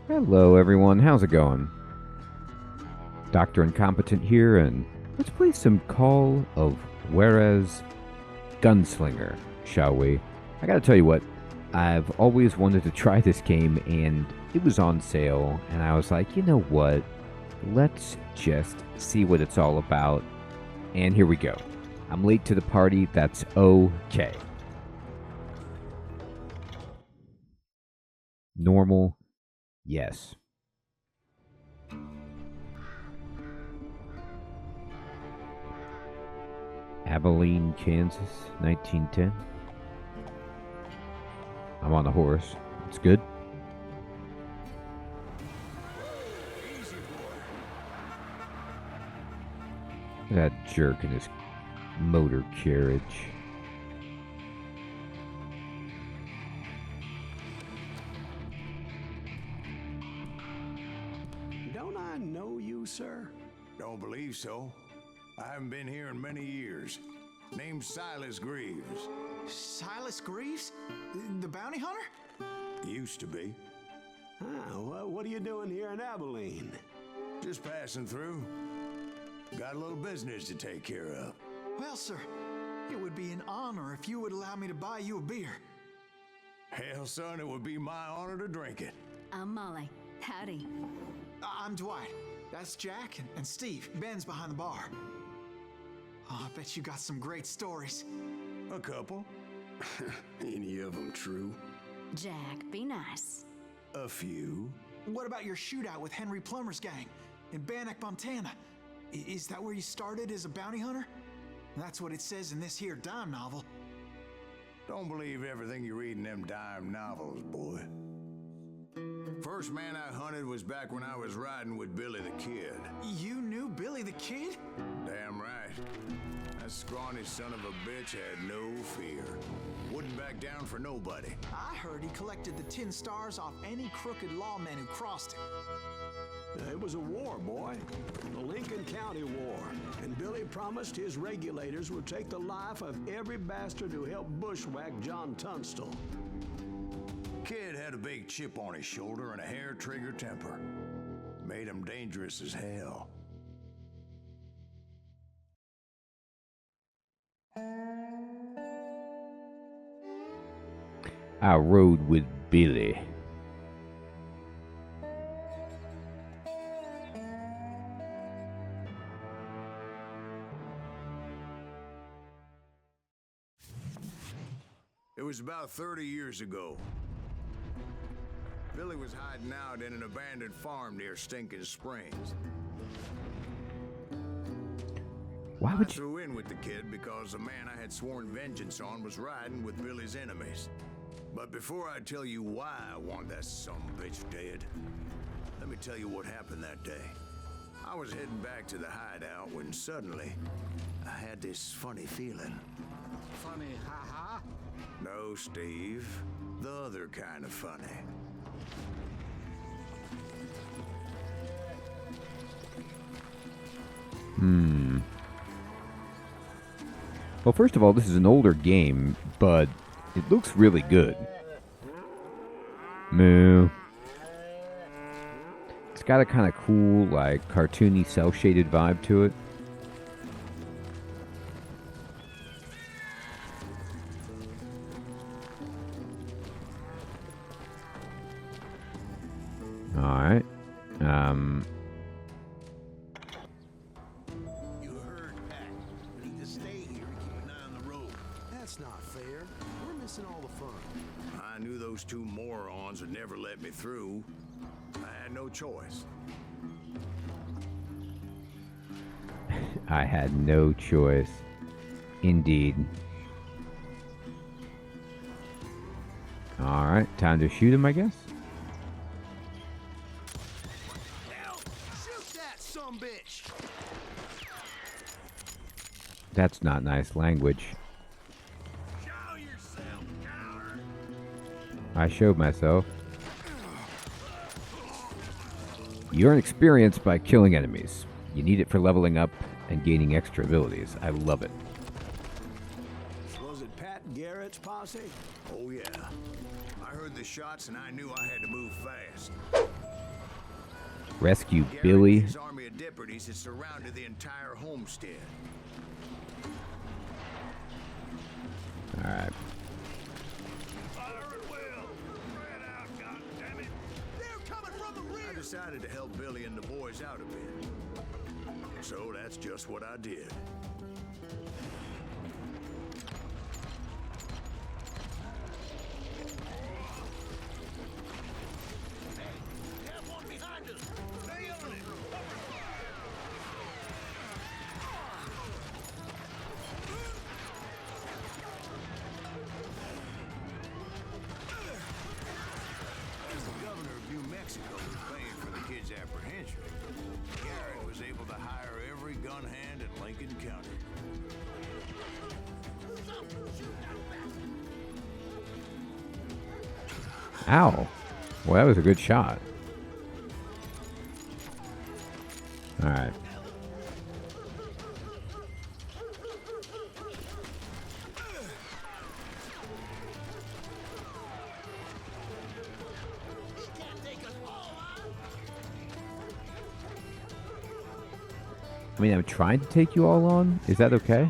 Hello everyone, how's it going? Dr. Incompetent here, and let's play some Call of Juarez Gunslinger, shall we? I gotta tell you what, I've always wanted to try this game, and it was on sale, and I was like, you know what? Let's just see what it's all about. And here we go. I'm late to the party, that's okay. Normal, yes. Abilene, Kansas, 1910. I'm on the horse. It's good. That jerk in his motor carriage. Don't I know you, sir? Don't believe so. I haven't been here in many years. Name's Silas Greaves. Silas Greaves? The bounty hunter? Used to be. What are you doing here in Abilene? Just passing through. Got a little business to take care of. Well, sir, it would be an honor if you would allow me to buy you a beer. Hell, son, it would be my honor to drink it. I'm Molly. Howdy. I'm Dwight. That's Jack and Steve. Ben's behind the bar. Oh, I bet you got some great stories. A couple. Any of them true? Jack, be nice. A few. What about your shootout with Henry Plummer's gang in Bannock, Montana? Is that where you started as a bounty hunter? That's what it says in this here dime novel. Don't believe everything you read in them dime novels, boy. First man I hunted was back when I was riding with Billy the Kid. You knew Billy the Kid? Damn right. That scrawny son of a bitch had no fear. Wouldn't back down for nobody. I heard he collected the 10 stars off any crooked lawmen who crossed him. It was a war, boy. The Lincoln County War. And Billy promised his regulators would take the life of every bastard who helped bushwhack John Tunstall. Kid had a big chip on his shoulder and a hair-trigger temper. Made him dangerous as hell. I rode with Billy. It was about 30 years ago. Billy was hiding out in an abandoned farm near Stinking Springs. Why I would you? threw in with the kid because the man I had sworn vengeance on was riding with Billy's enemies. But before I tell you why I want that sumbitch dead, let me tell you what happened that day. I was heading back to the hideout when suddenly I had this funny feeling. Funny, ha-ha? No, Steve. The other kind of funny. Well, first of all, this is an older game, but it looks really good. Moo. It's got a kind of cool, like, cartoony, cel-shaded vibe to it. Alright. You heard Pat. We need to stay here and keep an eye on the road. That's not fair. We're missing all the fun. I knew those two morons would never let me through. I had no choice. I had no choice. Indeed. Alright, time to shoot him, I guess. Hell, shoot that sumbitch! That's not nice language. Show yourself, coward! I showed myself. You earn experience by killing enemies. You need it for leveling up and gaining extra abilities. I love it. Was it Pat Garrett's posse? Oh yeah. I heard the shots and I knew I had to move fast. Rescue Garrett Billy. and his army of deputies had surrounded the entire homestead. All right. Fire at will! Spread out, goddammit! They're coming from the rear! I decided to help Billy and the boys out a bit. So that's just what I did. We have one behind us! Stay on it! As the governor of New Mexico was paying for the kid's apprehension, Garrett was able to hire every gun hand in Lincoln County. Ow. Well, that was a good shot. All right. He can't take us all on! I mean, I'm trying to take you all on. Is that okay?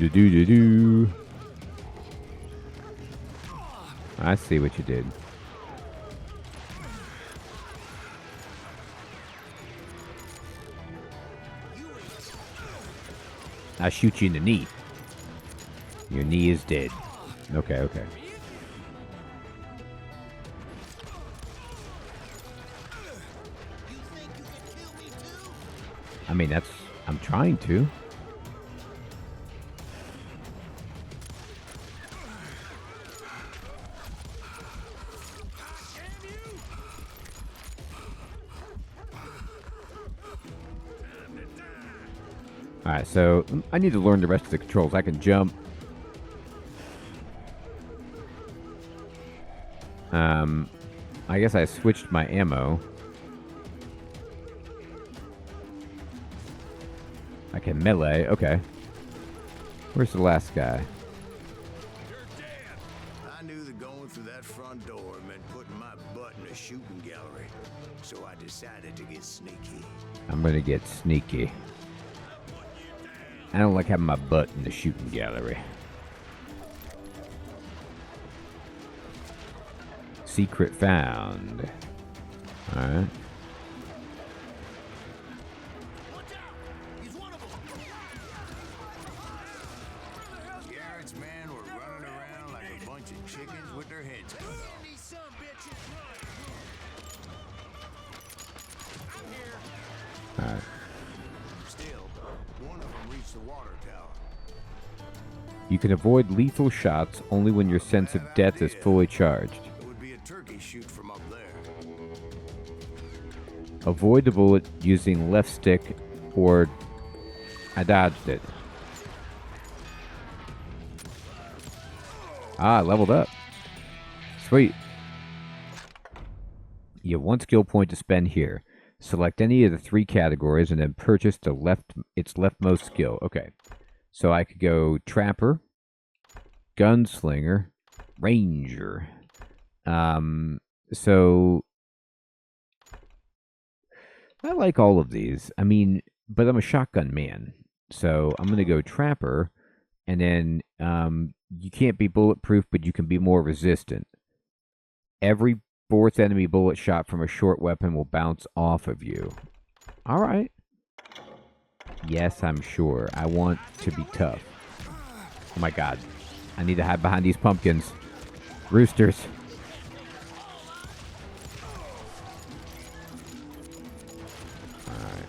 Do. I see what you did. I shoot you in the knee. Your knee is dead. Okay, okay. You think you can kill me too? I mean, I'm trying to. Alright, so I need to learn the rest of the controls. I can jump. I guess I switched my ammo. I can melee. Okay. Where's the last guy? I knew that going through that front door meant putting my butt in a shooting gallery, so I decided to get sneaky. I'm gonna get sneaky. I don't like having my butt in the shooting gallery. Secret found. Alright. Watch out! He's one of them! Garrett's men were running around like a bunch of chickens with their heads cut off. These some bitches run! I'm here! Alright. Still, one of them reached the water tower. You can avoid lethal shots only when your sense of death is fully charged. It would be a turkey shoot from up there. Avoid the bullet using left stick or I dodged it. Ah, leveled up. Sweet. You have one skill point to spend here. Select any of the 3 categories and then purchase its leftmost skill. Okay. So I could go Trapper, Gunslinger, Ranger. So I like all of these. I mean, but I'm a shotgun man. So I'm going to go Trapper, and then you can't be bulletproof, but you can be more resistant. Every 4th enemy bullet shot from a short weapon will bounce off of you. All right. Yes, I'm sure. I want to be tough. Oh my god. I need to hide behind these pumpkins. Roosters. Alright.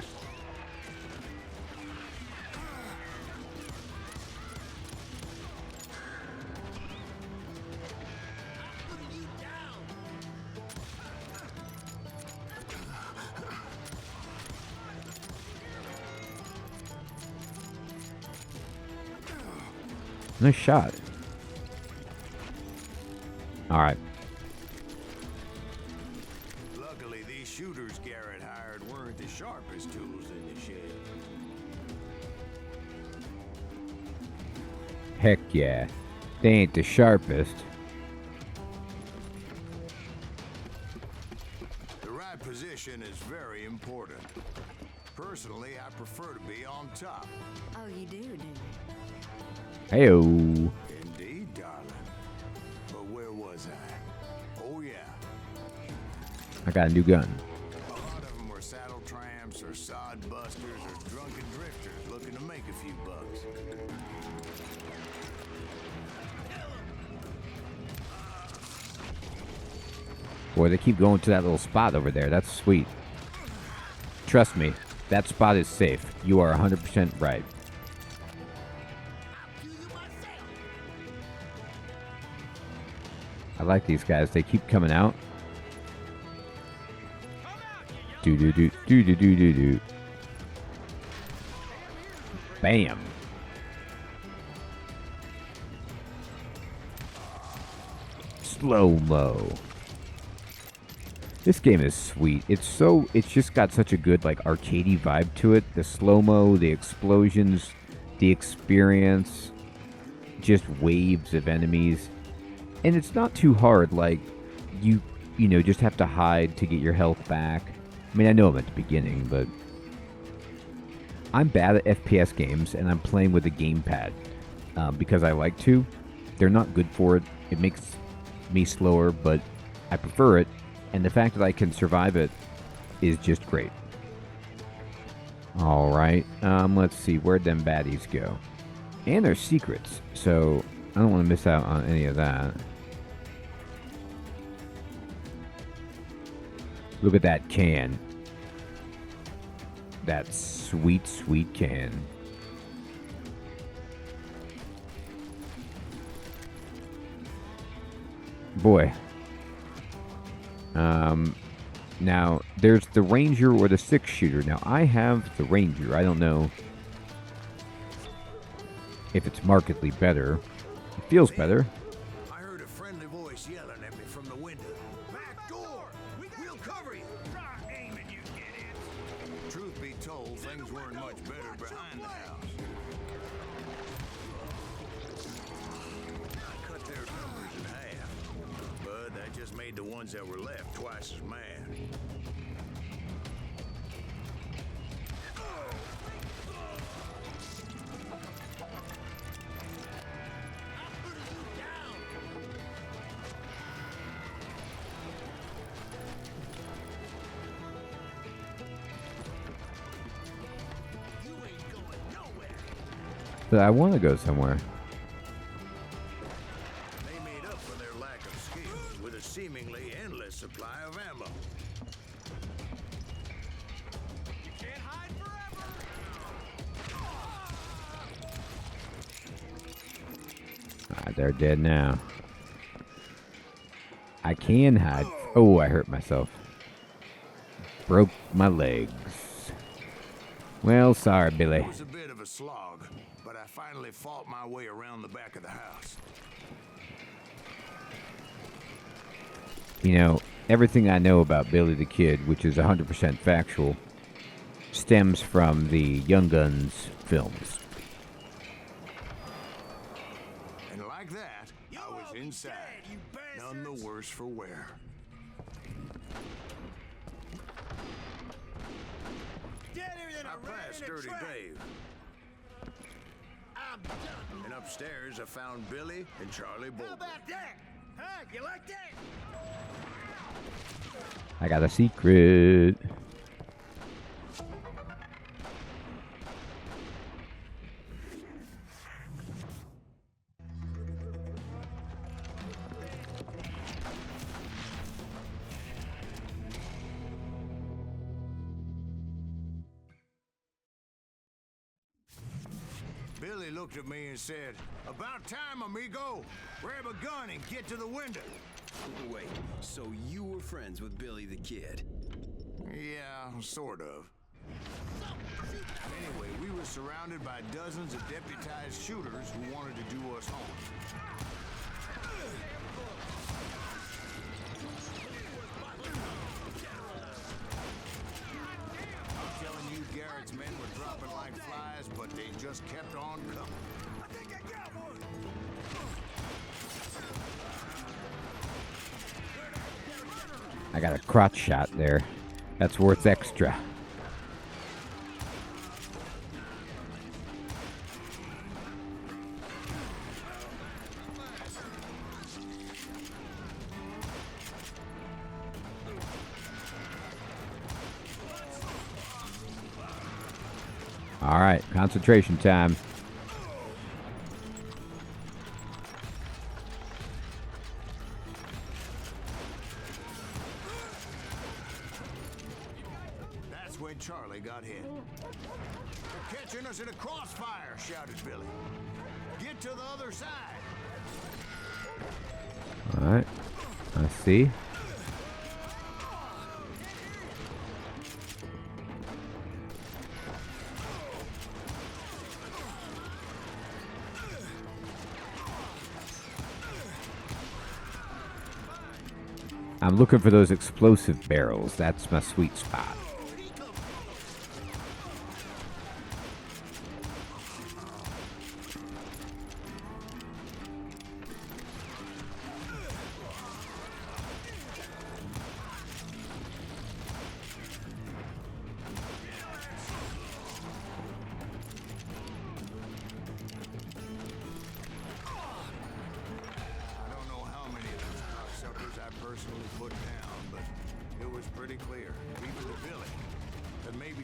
Nice shot. Alright. Luckily, these shooters Garrett hired weren't the sharpest tools in the shed. Heck yeah. They ain't the sharpest. The right position is very important. Personally, I prefer to be on top. Oh, you do you? Heyo. Indeed, darling. But where was I? Oh, yeah. I got a new gun. A lot of them were saddle tramps or sod busters or drunken drifters looking to make a few bucks. Boy, they keep going to that little spot over there. That's sweet. Trust me, that spot is safe. You are 100% right. I like these guys. They keep coming out. Do do do do do do do do. Bam. Slow-mo. This game is sweet. It's just got such a good like arcadey vibe to it. The slow-mo, the explosions, the experience, just waves of enemies. And it's not too hard, like you know, just have to hide to get your health back. I mean, I know I'm at the beginning, but I'm bad at FPS games, and I'm playing with a gamepad because I like to. They're not good for it. It makes me slower, but I prefer it, and the fact that I can survive it is just great. All right, let's see, where'd them baddies go? And there's secrets, so I don't want to miss out on any of that. Look at that can. That sweet, sweet can. Boy. Now, there's the Ranger or the 6-shooter. Now, I have the Ranger. I don't know if it's markedly better. It feels better. I heard a friendly voice yelling at me from the window. Back door! We'll cover you! Try aiming, you idiots! Truth be told, things weren't much better behind the house. I cut their numbers in half, but that just made the ones that were left twice as mad. But I want to go somewhere. They made up for their lack of skill with a seemingly endless supply of ammo. You can't hide forever! Ah, they're dead now. I can hide. Oh, I hurt myself. Broke my legs. Well, sorry, Billy. It was a bit of a slog, but I finally fought my way around the back of the house. You know, everything I know about Billy the Kid, which is 100% factual, stems from the Young Guns films. And like that, I was inside, none the worse for wear. I passed Dirty Dave. I'm done. And upstairs, I found Billy and Charlie Bolton. How about that? Huh? You like that? I got a secret. Billy looked at me and said, "About time, amigo. Grab a gun and get to the window." Wait, so you were friends with Billy the Kid? Yeah, sort of. Anyway, we were surrounded by dozens of deputized shooters who wanted to do us home. I'm telling you, Garrett's men were dropping like flies, but they just kept on coming. I got a crotch shot there. That's worth extra. All right, concentration time. That's when Charlie got hit. They're catching us in a crossfire, shouted Billy. Get to the other side. All right, I see. I'm looking for those explosive barrels. That's my sweet spot.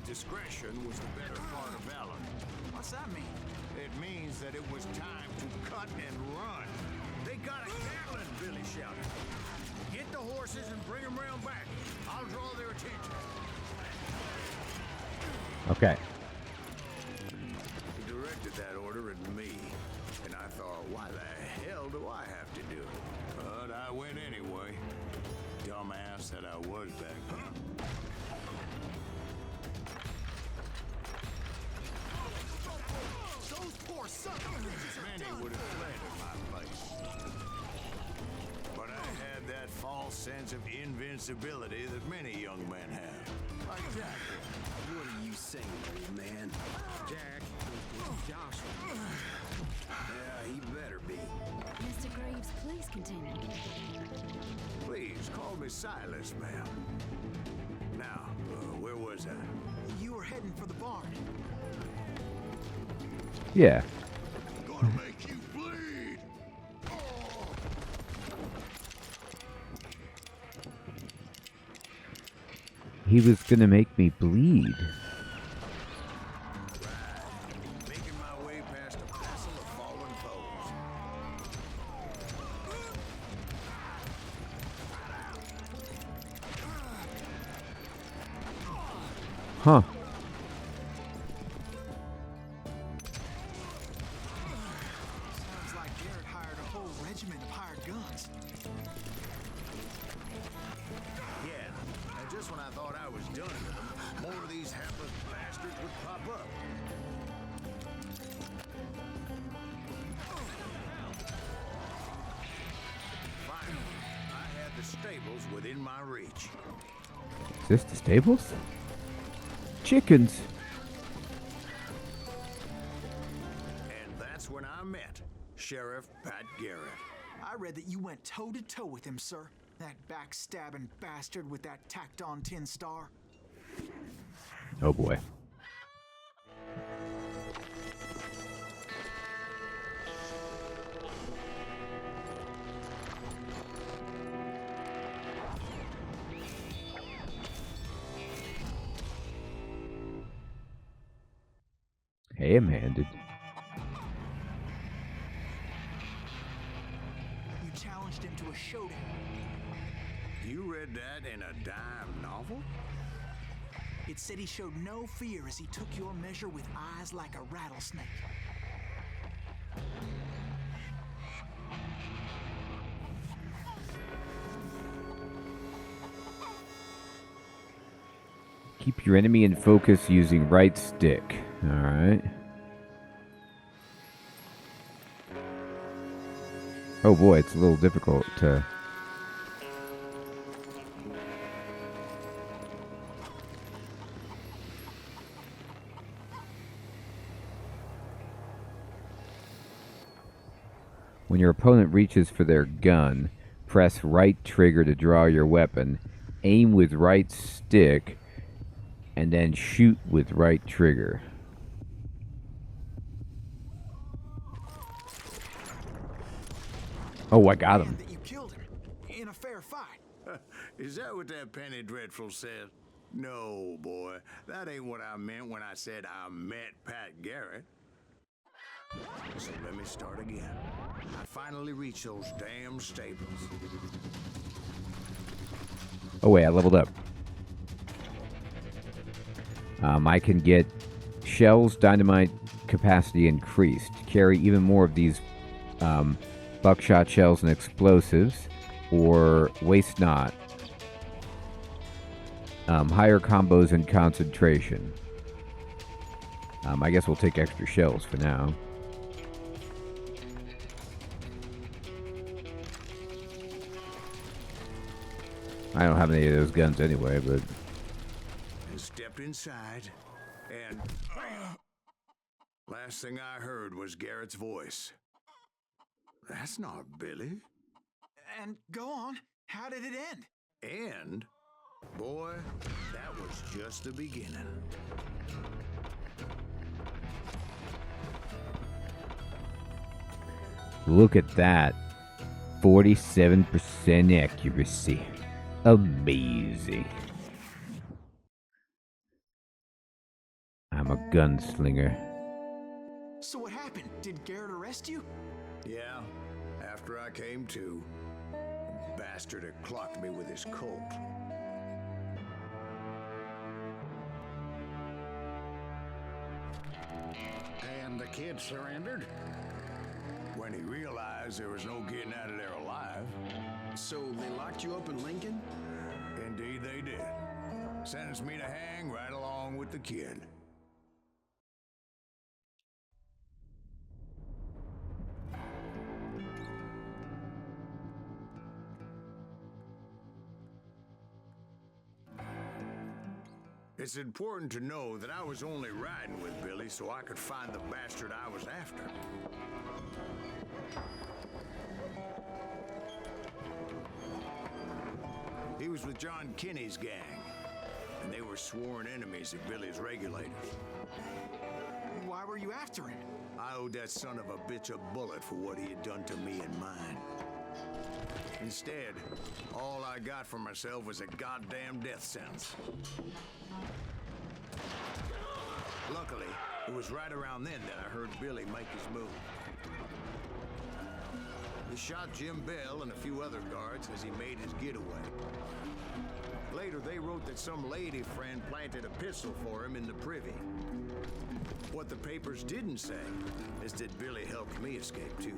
Discretion was the better part of valor. What's that mean? It means that it was time to cut and run. They got a Gatling, Billy shouted. Get the horses and bring them round back. I'll draw their attention. Okay. He directed that order at me, and I thought, why the hell do I have to do it? But I went anyway. Dumbass that I was back then. Many would have fled in my place. But I had that false sense of invincibility that many young men have. Like Jack. What are you saying, old man? Jack is Joshua. Yeah, he better be. Mr. Graves, please continue. Please call me Silas, ma'am. Now, where was I? You were heading for the barn. Yeah. Gonna make you bleed. Oh. He was gonna make me bleed. Making my way past a vessel of fallen foes. Huh. Sounds like Garrett hired a whole regiment of hired guns. Yeah, and just when I thought I was done with them, more of these hapless bastards would pop up. Finally, I had the stables within my reach. Is this the stables? Chickens. And that's when I met Sheriff Pat Garrett. I read that you went toe-to-toe with him, sir. That backstabbing bastard with that tacked-on tin star. Oh boy. Ham-handed. You challenged him to a showdown. You read that in a dime novel? It said he showed no fear as he took your measure with eyes like a rattlesnake. Keep your enemy in focus using right stick. Alright. Oh boy, it's a little difficult to... When your opponent reaches for their gun, press right trigger to draw your weapon, aim with right stick, and then shoot with right trigger. Oh, I got him. That you killed him in a fair fight. Is that what that Penny Dreadful said? No, boy. That ain't what I meant when I said I met Pat Garrett. So let me start again. I finally reached those damn stables. Oh, wait, I leveled up. I can get shells, dynamite capacity increased. Carry even more of these buckshot shells and explosives, or waste not. Higher combos and concentration. I guess we'll take extra shells for now. I don't have any of those guns anyway, but... And stepped inside, and... last thing I heard was Garrett's voice. That's not Billy. And go on. How did it end? And, boy, that was just the beginning. Look at that. 47% accuracy. Amazing. I'm a gunslinger. So what happened? Did Garrett arrest you? Yeah, after I came to, the bastard had clocked me with his Colt. And the kid surrendered? When he realized there was no getting out of there alive. So they locked you up in Lincoln? Indeed they did. Sentenced me to hang right along with the kid. It's important to know that I was only riding with Billy so I could find the bastard I was after. He was with John Kinney's gang, and they were sworn enemies of Billy's regulators. Why were you after him? I owed that son of a bitch a bullet for what he had done to me and mine. Instead, all I got for myself was a goddamn death sentence. Luckily, it was right around then that I heard Billy make his move. He shot Jim Bell and a few other guards as he made his getaway. Later, they wrote that some lady friend planted a pistol for him in the privy. What the papers didn't say is that Billy helped me escape too.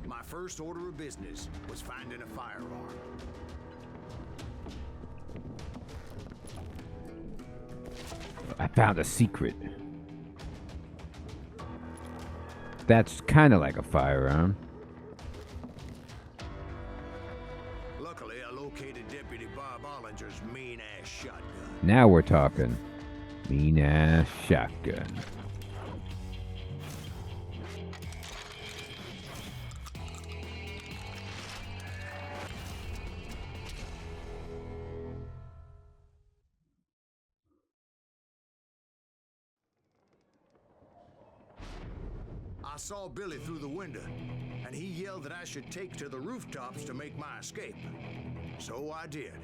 My first order of business was finding a firearm. I found a secret. That's kind of like a firearm. Luckily, I located Deputy Bob Ollinger's mean-ass shotgun. Now we're talking. Mean-ass shotgun. I saw Billy through the window, and he yelled that I should take to the rooftops to make my escape. So I did.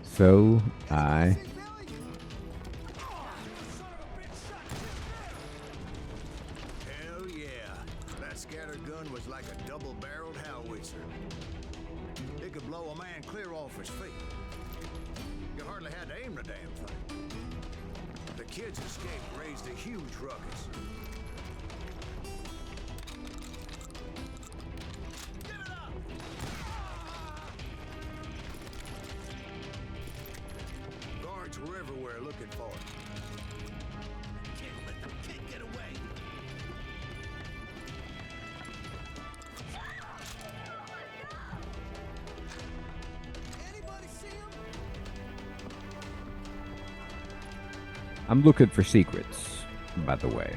So I... Hell yeah. That scattered gun was like a double-barreled howitzer. It could blow a man clear off his feet. You hardly had to aim the damn thing. The kid's escape raised a huge ruckus. Guards were everywhere looking for him. Can't let the kid get away. Anybody see him? I'm looking for secrets, by the way.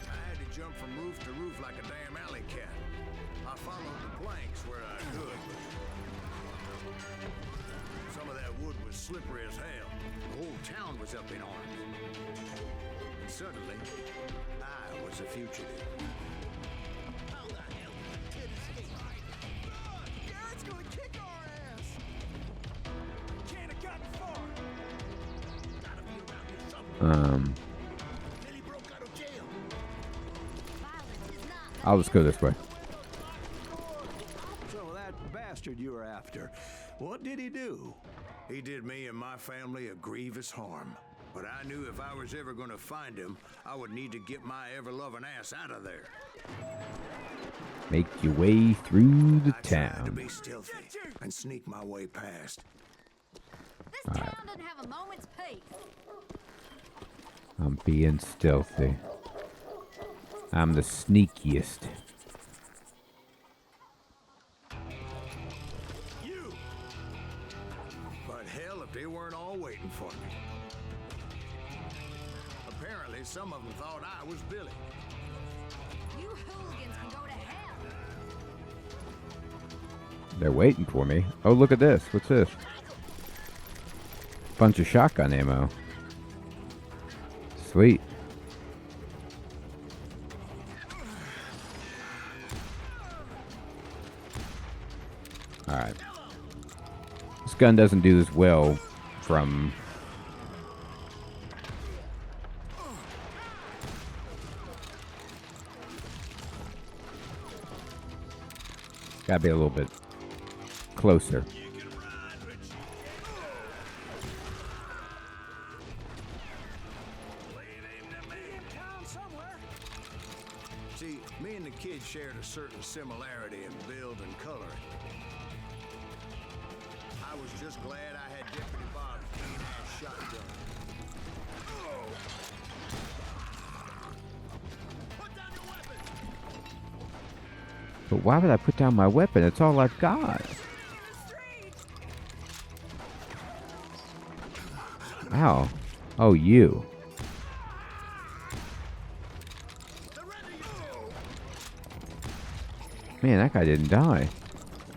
I had to jump from roof to roof like a damn alley cat. I followed the planks where I could, but some of that wood was slippery as hell. The whole town was up in arms. And suddenly, I was a fugitive. How the hell did the kid escape? Garrett's gonna kick our ass! Can't have gotten far. Gotta be around here somewhere. Billy broke out of jail. Violence is not I'll just go this way. So that bastard you were after, what did he do? He did me and my family a grievous harm. But I knew if I was ever going to find him, I would need to get my ever-loving ass out of there. Make your way through the I tried to town. be stealthy and sneak my way past. This town doesn't have a moment's peace. I'm being stealthy. I'm the sneakiest. You! But hell, if they weren't all waiting for me. Apparently, some of them thought I was Billy. You hooligans can go to hell. They're waiting for me. Oh, look at this. What's this? Bunch of shotgun ammo. Sweet. Alright. This gun doesn't do as well from... Gotta be a little bit closer. See, me and the kid shared a certain similarity in build and coloring. I was just glad I had Deputy Bob's keen-ass shotgun. Put down your weapon! But why would I put down my weapon? It's all I've got. Ow. Oh, you. Man, that guy didn't die.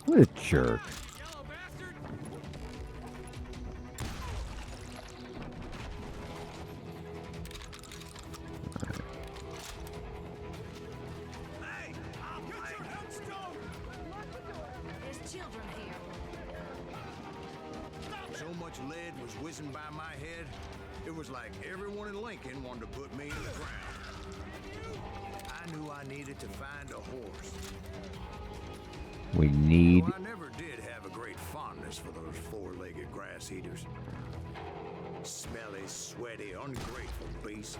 What a jerk. There's children here. So much lead was whizzing by my head, it was like everyone in Lincoln wanted to put me in the ground. I knew I needed to find a horse. We need... Though I never did have a great fondness for those four-legged grass eaters. Smelly, sweaty, ungrateful beasts.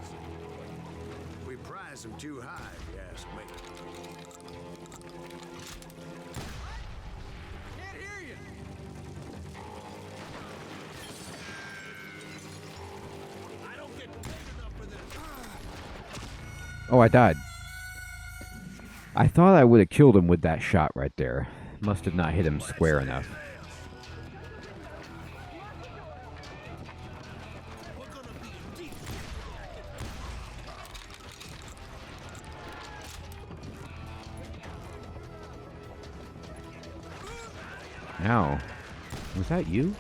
We prize them too high, if you ask me. Can't hear you. I don't get paid enough for this. Oh, I died. I thought I would have killed him with that shot right there. Must have not hit him square enough. Ow. Was that you?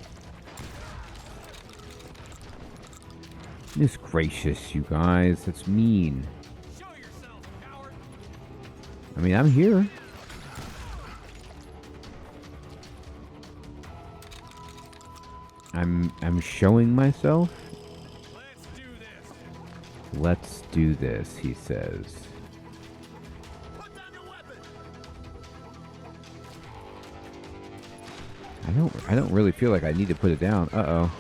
Goodness gracious, you guys. That's mean. Show yourself, coward. I mean, I'm here. I'm showing myself. Let's do this. Let's do this, he says. Put down your weapon. I don't really feel like I need to put it down. Uh-oh.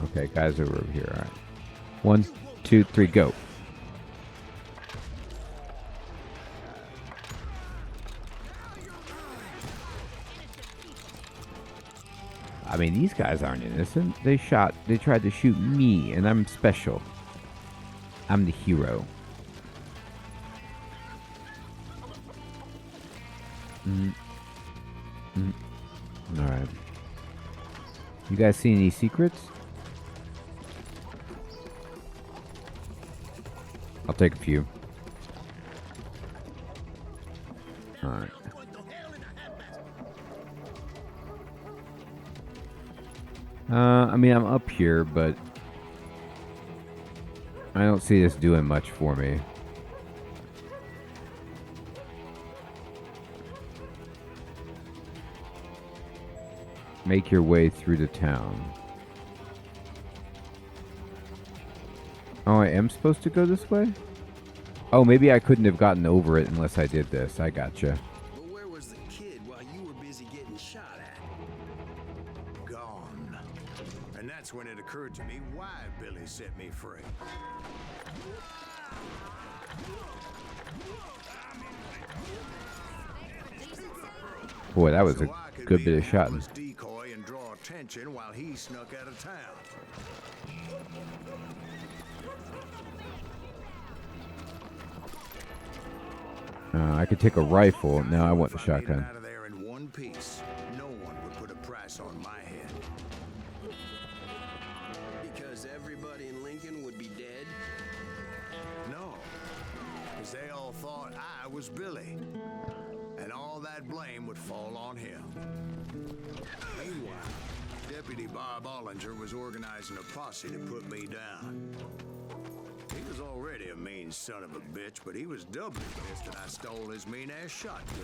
Okay, guys are over here. All right. 1, 2, 3, go. I mean, these guys aren't innocent. They tried to shoot me, and I'm special. I'm the hero. Alright. You guys see any secrets? I'll take a few. Alright. I mean, I'm up here, but I don't see this doing much for me. Make your way through the town. Oh, I am supposed to go this way? Oh, maybe I couldn't have gotten over it unless I did this. I gotcha. But where was the kid while you were busy getting shot at? Gone. And that's when it occurred to me why Billy set me free. Boy, that was a So I could good be bit a of shotting. harmless decoy and draw attention while he snuck out of town. I could take a rifle. No, I want the If I made it shotgun. out of there in one piece, no one would put a price on my head. Because everybody in Lincoln would be dead? No, because they all thought I was Billy, and all that blame would fall on him. Meanwhile, Deputy Bob Ollinger was organizing a posse to put me down. He was already a mean son of a bitch, but he was doubly pissed that I stole his mean-ass shotgun.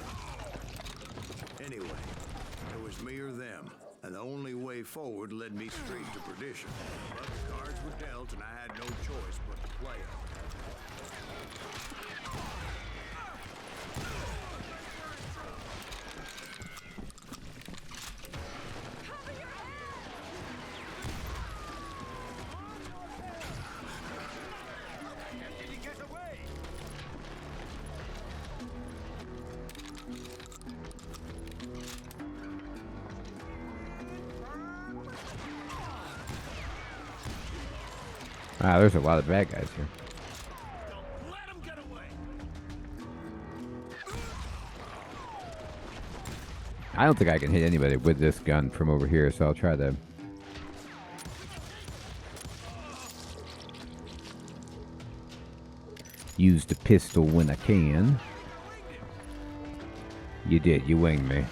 Anyway, it was me or them, and the only way forward led me straight to perdition. But the cards were dealt, and I had no choice but to play them. Ah, there's a lot of bad guys here. Let him get away. I don't think I can hit anybody with this gun from over here, so I'll try to use the pistol when I can. You did, you winged me.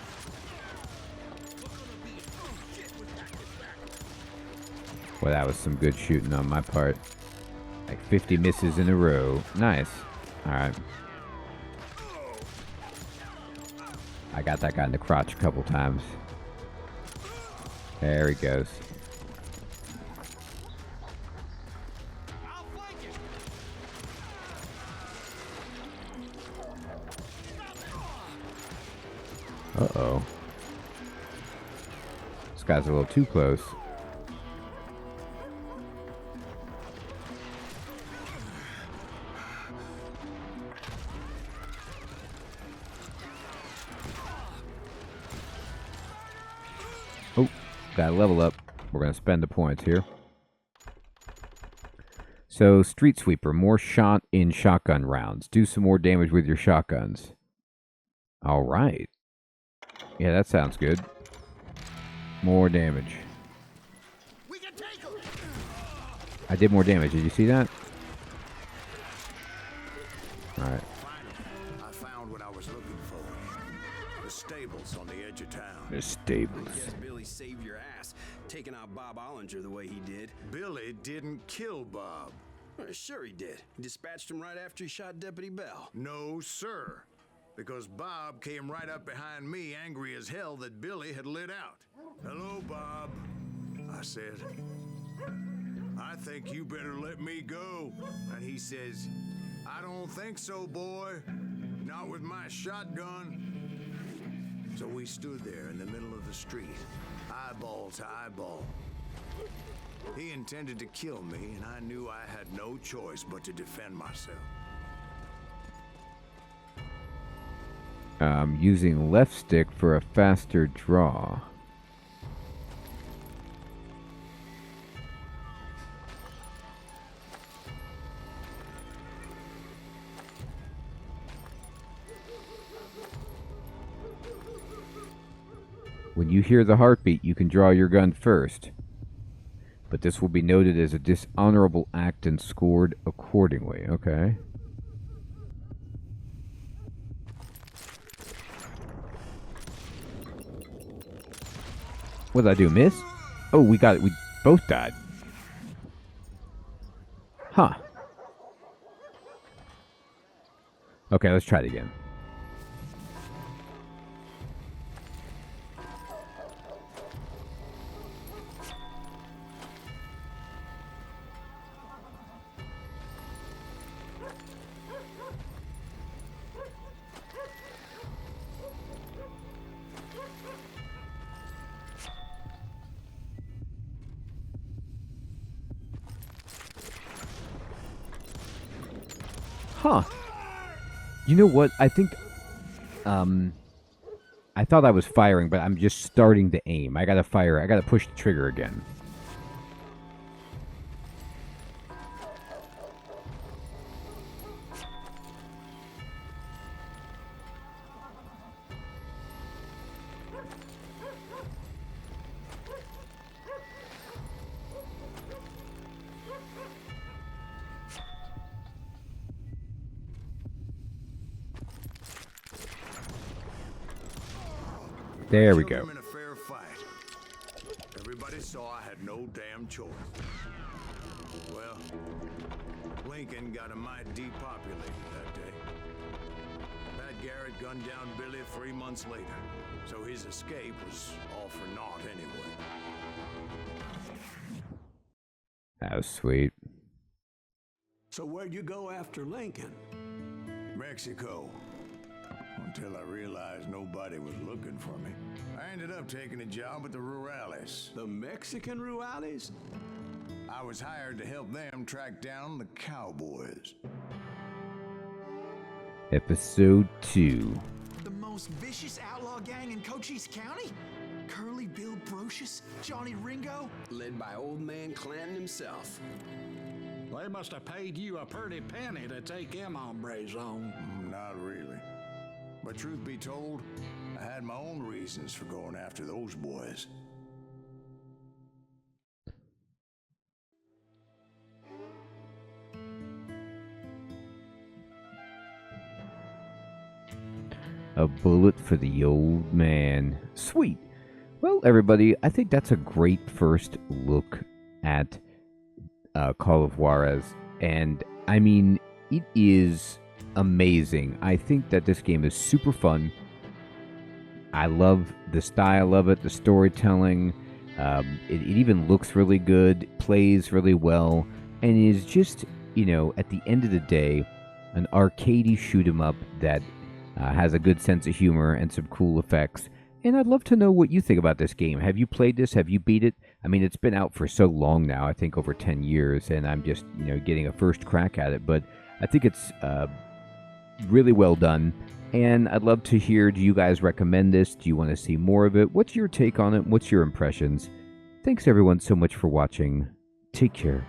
Well, that was some good shooting on my part. Like 50 misses in a row. Nice. Alright. I got that guy in the crotch a couple times. There he goes. I'll flank him. Uh-oh. This guy's a little too close. Oh, gotta level up. We're gonna spend the points here. So, Street Sweeper, more shot in shotgun rounds. Do some more damage with your shotguns. Alright. Yeah, that sounds good. More damage. We can take him. I did more damage. Did you see that? Alright. Finally, I found what I was looking for. The stables on the edge of town. The stables. Guess Billy saved your ass, taking out Bob Ollinger the way he did. Billy didn't kill Bob. Well, sure he did. He dispatched him right after he shot Deputy Bell. No, sir. Because Bob came right up behind me, angry as hell that Billy had lit out. Hello, Bob, I said. I think you better let me go. And he says, I don't think so, boy. Not with my shotgun. So we stood there in the middle of the street, eyeball to eyeball. He intended to kill me, and I knew I had no choice but to defend myself. Using left stick for a faster draw. When you hear the heartbeat, you can draw your gun first. but this will be noted as a dishonorable act and scored accordingly. Okay. What did I do? Miss? Oh, we got it. We both died. Huh. Okay, let's try it again. Huh. You know what? I think, I thought I was firing, but I'm just starting to aim. I gotta fire. I gotta push the trigger again. There we Killed go. him in a fair fight. Everybody saw I had no damn choice. Well, Lincoln got a mite depopulated that day. Pat Garrett gunned down Billy 3 months later, so his escape was all for naught anyway. That was sweet. So where'd you go after Lincoln? Mexico. Until I realized nobody was looking for me. I ended up taking a job at the Rurales. The Mexican Rurales? I was hired to help them track down the cowboys. Episode 2. The most vicious outlaw gang in Cochise County? Curly Bill Brocious? Johnny Ringo? Led by old man Clanton himself. They must have paid you a pretty penny to take them hombres on. Not really. But truth be told, I had my own reasons for going after those boys. A bullet for the old man. Sweet. Well, everybody, I think that's a great first look at Call of Juarez. And, I mean, it is amazing. I think that this game is super fun. I love the style of it, the storytelling. It even looks really good, plays really well, and is just, you know, at the end of the day, an arcadey shoot 'em up that has a good sense of humor and some cool effects. And I'd love to know what you think about this game. Have you played this? Have you beat it? I mean, it's been out for so long now, I think over 10 years, and I'm just, you know, getting a first crack at it. But I think it's really well done, and I'd love to hear, do you guys recommend this? Do you want to see more of it? What's your take on it? What's your impressions? Thanks everyone so much for watching. Take care.